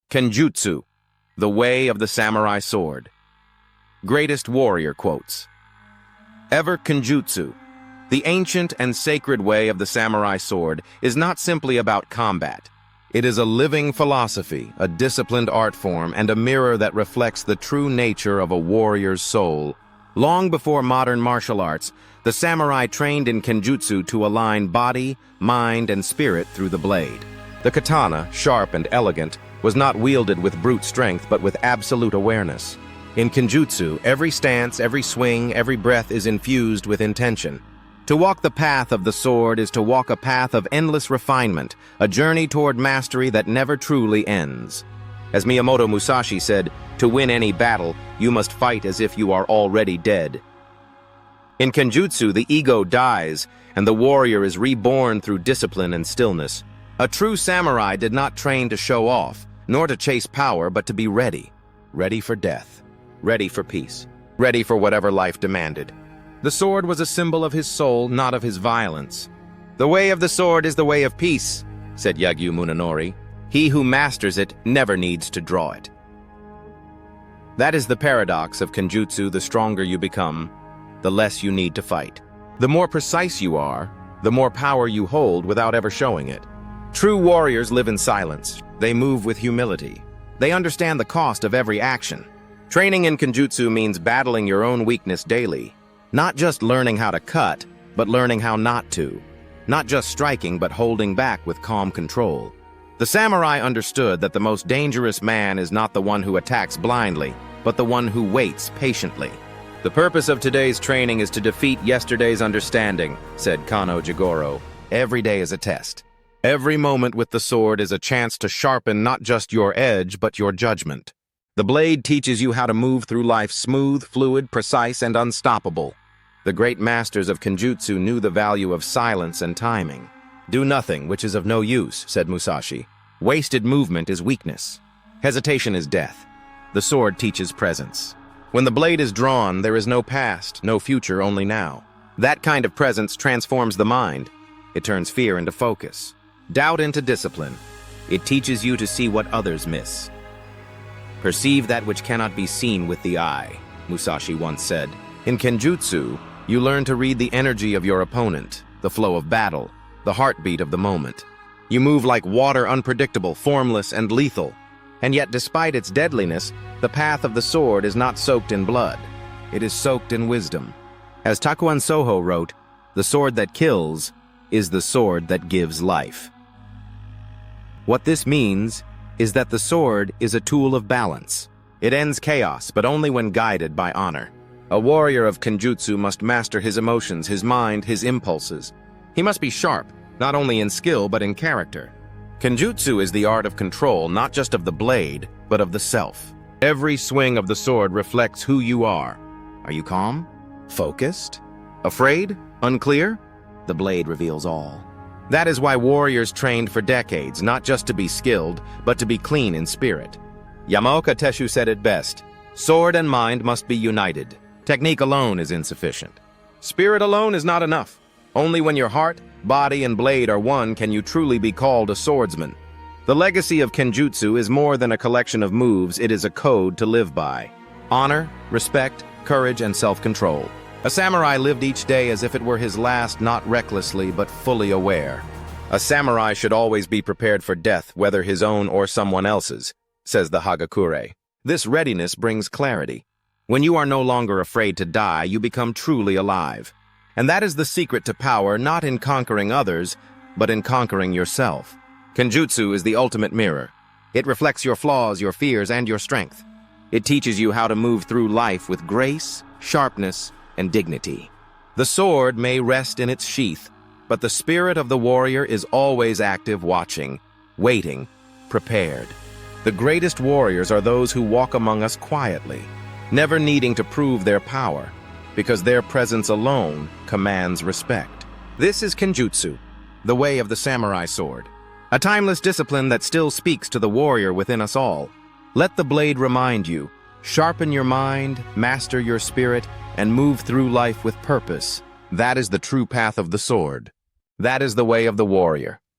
Kenjutsu, the way of the samurai sword. Greatest warrior quotes. Ever Kenjutsu, the ancient and sacred way of the samurai sword, is not simply about combat. It is a living philosophy, a disciplined art form, and a mirror that reflects the true nature of a warrior's soul. Long before modern martial arts, the samurai trained in Kenjutsu to align body, mind, and spirit through the blade. The katana, sharp and elegant, was not wielded with brute strength but with absolute awareness. In Kenjutsu, every stance, every swing, every breath is infused with intention. To walk the path of the sword is to walk a path of endless refinement, a journey toward mastery that never truly ends. As Miyamoto Musashi said, "To win any battle, you must fight as if you are already dead." In Kenjutsu, the ego dies, and the warrior is reborn through discipline and stillness. A true samurai did not train to show off, nor to chase power, but to be ready. Ready for death. Ready for peace. Ready for whatever life demanded. The sword was a symbol of his soul, not of his violence. "The way of the sword is the way of peace," said Yagyu Munenori. "He who masters it never needs to draw it." That is the paradox of Kenjutsu. The stronger you become, the less you need to fight. The more precise you are, the more power you hold without ever showing it. True warriors live in silence. They move with humility. They understand the cost of every action. Training in Kenjutsu means battling your own weakness daily. Not just learning how to cut, but learning how not to. Not just striking, but holding back with calm control. The samurai understood that the most dangerous man is not the one who attacks blindly, but the one who waits patiently. "The purpose of today's training is to defeat yesterday's understanding," said Kano Jigoro. "Every day is a test. Every moment with the sword is a chance to sharpen not just your edge, but your judgment. The blade teaches you how to move through life smooth, fluid, precise, and unstoppable. The great masters of Kenjutsu knew the value of silence and timing. "Do nothing, which is of no use," said Musashi. "Wasted movement is weakness. Hesitation is death. The sword teaches presence. When the blade is drawn, there is no past, no future, only now. That kind of presence transforms the mind. It turns fear into focus, doubt into discipline. It teaches you to see what others miss. Perceive that which cannot be seen with the eye," Musashi once said. In Kenjutsu, you learn to read the energy of your opponent, the flow of battle, the heartbeat of the moment. You move like water, unpredictable, formless, and lethal. And yet, despite its deadliness, the path of the sword is not soaked in blood. It is soaked in wisdom. As Takuan Soho wrote, "The sword that kills is the sword that gives life." What this means is that the sword is a tool of balance. It ends chaos, but only when guided by honor. A warrior of Kenjutsu must master his emotions, his mind, his impulses. He must be sharp, not only in skill, but in character. Kenjutsu is the art of control, not just of the blade, but of the self. Every swing of the sword reflects who you are. Are you calm? Focused? Afraid? Unclear? The blade reveals all. That is why warriors trained for decades, not just to be skilled, but to be clean in spirit. Yamaoka Teshu said it best, "Sword and mind must be united. Technique alone is insufficient. Spirit alone is not enough. Only when your heart, body, and blade are one can you truly be called a swordsman." The legacy of Kenjutsu is more than a collection of moves, it is a code to live by. Honor, respect, courage, and self-control. A samurai lived each day as if it were his last, not recklessly, but fully aware. "A samurai should always be prepared for death, whether his own or someone else's," says the Hagakure. This readiness brings clarity. When you are no longer afraid to die, you become truly alive. And that is the secret to power, not in conquering others, but in conquering yourself. Kenjutsu is the ultimate mirror. It reflects your flaws, your fears, and your strength. It teaches you how to move through life with grace, sharpness, and dignity. The sword may rest in its sheath, but the spirit of the warrior is always active, watching, waiting, prepared. The greatest warriors are those who walk among us quietly, never needing to prove their power, because their presence alone commands respect. This is Kenjutsu, the way of the samurai sword, a timeless discipline that still speaks to the warrior within us all. Let the blade remind you, sharpen your mind, master your spirit, and move through life with purpose. That is the true path of the sword. That is the way of the warrior.